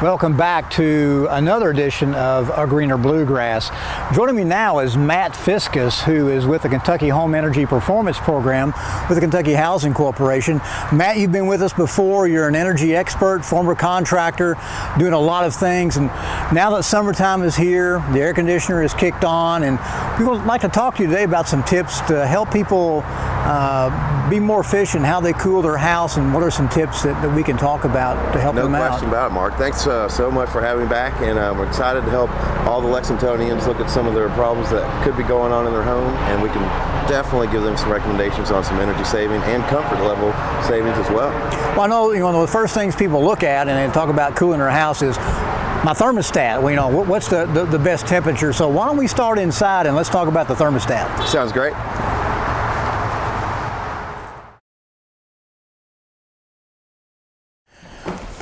Welcome back to another edition of A Greener Bluegrass. Joining me now is Matt Fiscus, who is with the Kentucky Home Energy Performance Program with the Kentucky Housing Corporation. Matt, you've been with us before. You're an energy expert, former contractor, doing a lot of things. And now that summertime is here, the air conditioner is kicked on, and we would like to talk to you today about some tips to help people be more efficient, how they cool their house, and what are some tips that we can talk about to help them out. No question about it, Mark. Thanks so much for having me back, and we're excited to help all the Lexingtonians look at some of their problems that could be going on in their home, and we can definitely give them some recommendations on some energy saving and comfort level savings as well. Well, I know, one of the first things people look at and they talk about cooling their house is my thermostat. Well, what's the best temperature? So why don't we start inside and let's talk about the thermostat. Sounds great.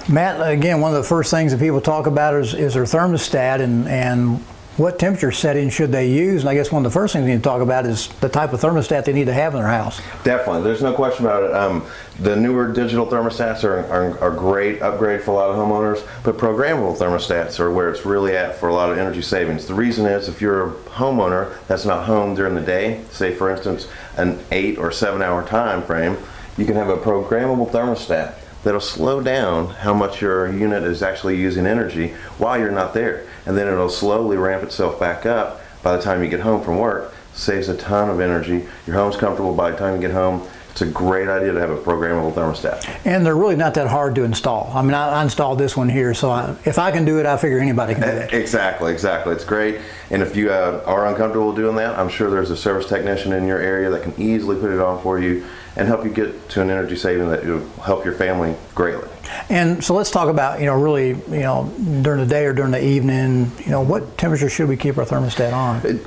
Matt, again, one of the first things that people talk about is their thermostat and what temperature setting should they use. And I guess one of the first things we need to talk about is the type of thermostat they need to have in their house. Definitely. There's no question about it. The newer digital thermostats are a great upgrade for a lot of homeowners, but programmable thermostats are where it's really at for a lot of energy savings. The reason is if you're a homeowner that's not home during the day, say for instance an 8 or 7 hour time frame, you can have a programmable thermostat that'll slow down how much your unit is actually using energy while you're not there. And then it'll slowly ramp itself back up by the time you get home from work. Saves a ton of energy. Your home's comfortable by the time you get home. It's a great idea to have a programmable thermostat. And they're really not that hard to install. I mean, I installed this one here, so if I can do it, I figure anybody can do it. Exactly. It's great. And if you are uncomfortable doing that, I'm sure there's a service technician in your area that can easily put it on for you and help you get to an energy saving that will help your family greatly. And so let's talk about, really, during the day or during the evening, what temperature should we keep our thermostat on?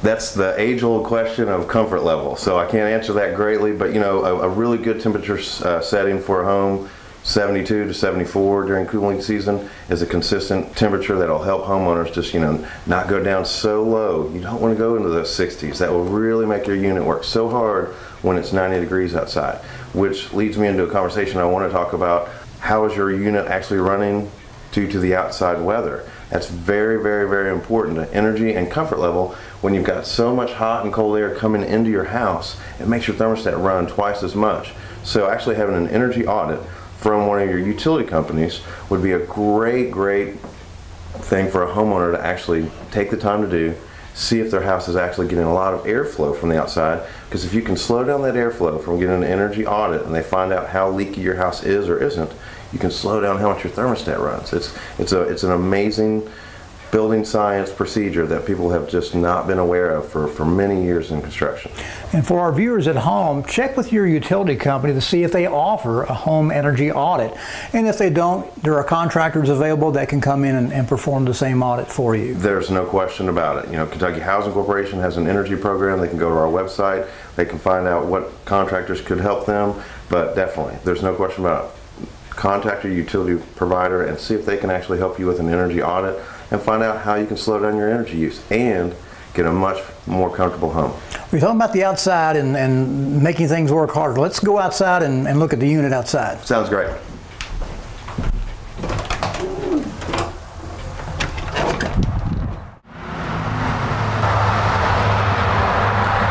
That's the age-old question of comfort level. So I can't answer that greatly, but a really good temperature setting for a home, 72 to 74 during cooling season, is a consistent temperature that'll help homeowners just not go down so low. You don't want to go into the 60s. That will really make your unit work so hard when it's 90 degrees outside, which leads me into a conversation I want to talk about. How is your unit actually running due to the outside weather? That's very, very, very important to energy and comfort level. When you've got so much hot and cold air coming into your house, it makes your thermostat run twice as much. So actually having an energy audit from one of your utility companies would be a great thing for a homeowner to actually take the time to do. See if their house is actually getting a lot of airflow from the outside, because if you can slow down that airflow from getting an energy audit and they find out how leaky your house is or isn't, you can slow down how much your thermostat runs. It's an amazing building science procedure that people have just not been aware of for many years in construction. And for our viewers at home, check with your utility company to see if they offer a home energy audit. And if they don't, there are contractors available that can come in and perform the same audit for you. There's no question about it. Kentucky Housing Corporation has an energy program. They can go to our website. They can find out what contractors could help them. But definitely, there's no question about it. Contact your utility provider and see if they can actually help you with an energy audit and find out how you can slow down your energy use and get a much more comfortable home. We're talking about the outside and making things work harder. Let's go outside and look at the unit outside. Sounds great.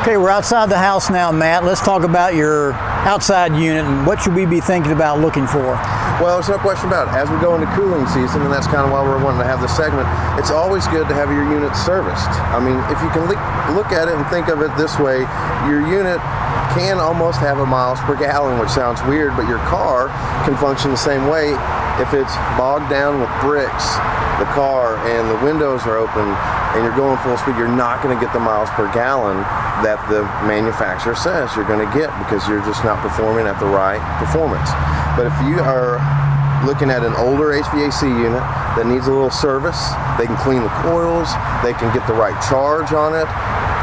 Okay, we're outside the house now, Matt. Let's talk about your outside unit and what should we be thinking about looking for? Well, there's no question about it. As we go into cooling season, and that's kind of why we're wanting to have this segment, it's always good to have your unit serviced. I mean, if you can look at it and think of it this way, your unit can almost have a miles per gallon, which sounds weird, but your car can function the same way. If it's bogged down with bricks, the car, and the windows are open, and you're going full speed, you're not going to get the miles per gallon that the manufacturer says you're going to get, because you're just not performing at the right performance. But if you are looking at an older HVAC unit that needs a little service, they can clean the coils, they can get the right charge on it,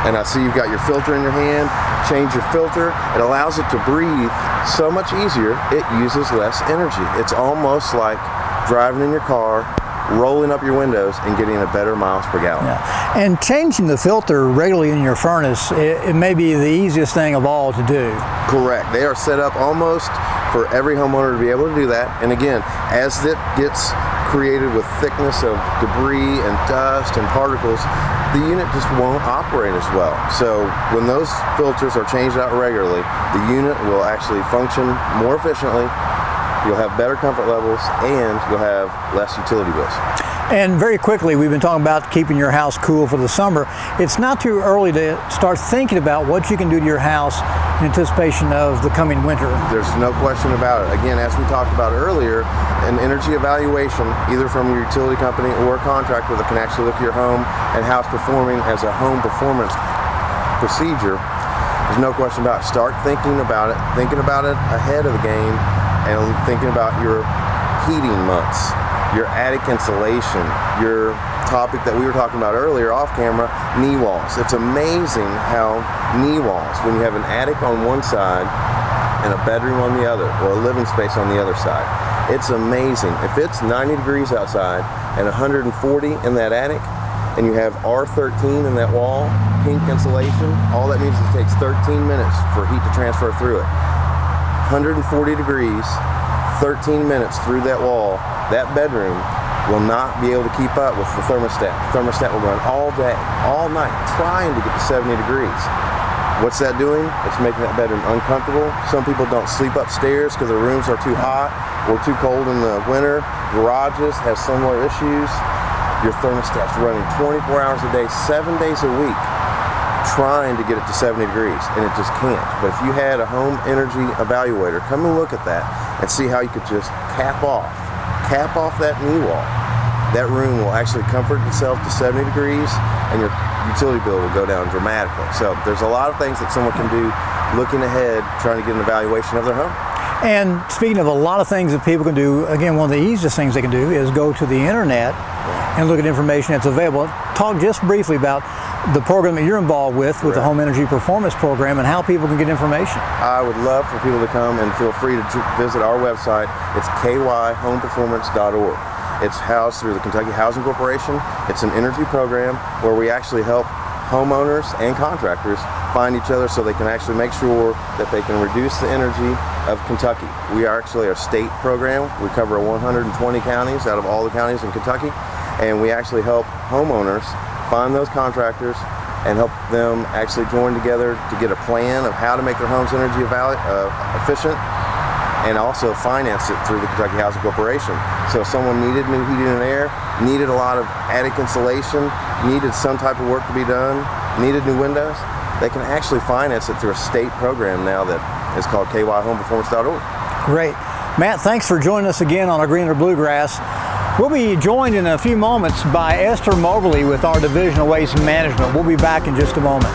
and I see you've got your filter in your hand, change your filter. It allows it to breathe so much easier. It uses less energy. It's almost like driving in your car, rolling up your windows and getting a better miles per gallon. Yeah. And changing the filter regularly in your furnace, it may be the easiest thing of all to do. Correct. They are set up almost for every homeowner to be able to do that. And again, as it gets created with thickness of debris and dust and particles, the unit just won't operate as well. So when those filters are changed out regularly, the unit will actually function more efficiently, you'll have better comfort levels, and you'll have less utility bills. And very quickly, we've been talking about keeping your house cool for the summer. It's not too early to start thinking about what you can do to your house in anticipation of the coming winter. There's no question about it. Again, as we talked about earlier, an energy evaluation, either from your utility company or a contractor that can actually look at your home and how it's performing as a home performance procedure, there's no question about it. Start thinking about it ahead of the game, and thinking about your heating months, your attic insulation, your topic that we were talking about earlier off camera, knee walls. It's amazing how knee walls, when you have an attic on one side and a bedroom on the other, or a living space on the other side, it's amazing. If it's 90 degrees outside and 140 in that attic, and you have R13 in that wall, pink insulation, all that means is it takes 13 minutes for heat to transfer through it. 140 degrees, 13 minutes through that wall, that bedroom will not be able to keep up with the thermostat. The thermostat will run all day, all night, trying to get to 70 degrees. What's that doing? It's making that bedroom uncomfortable. Some people don't sleep upstairs because their rooms are too hot or too cold in the winter. Garages have similar issues. Your thermostat's running 24 hours a day, 7 days a week, trying to get it to 70 degrees, and it just can't. But if you had a home energy evaluator come and look at that and see how you could just cap off that knee wall, that room will actually comfort itself to 70 degrees, and your utility bill will go down dramatically. So there's a lot of things that someone can do looking ahead, trying to get an evaluation of their home. And speaking of a lot of things that people can do, again, one of the easiest things they can do is go to the internet and look at information that's available. Talk just briefly about the program that you're involved with the Home Energy Performance Program, and how people can get information. I would love for people to come, and feel free to visit our website. It's kyhomeperformance.org. It's housed through the Kentucky Housing Corporation. It's an energy program where we actually help homeowners and contractors find each other so they can actually make sure that they can reduce the energy of Kentucky. We are actually a state program. We cover 120 counties out of all the counties in Kentucky, and we actually help homeowners find those contractors and help them actually join together to get a plan of how to make their homes energy efficient, and also finance it through the Kentucky Housing Corporation. So if someone needed new heating and air, needed a lot of attic insulation, needed some type of work to be done, needed new windows, they can actually finance it through a state program now that is called kyhomeperformance.org. Great. Matt, thanks for joining us again on A Greener Bluegrass. We'll be joined in a few moments by Esther Moberly with our Division of Waste Management. We'll be back in just a moment.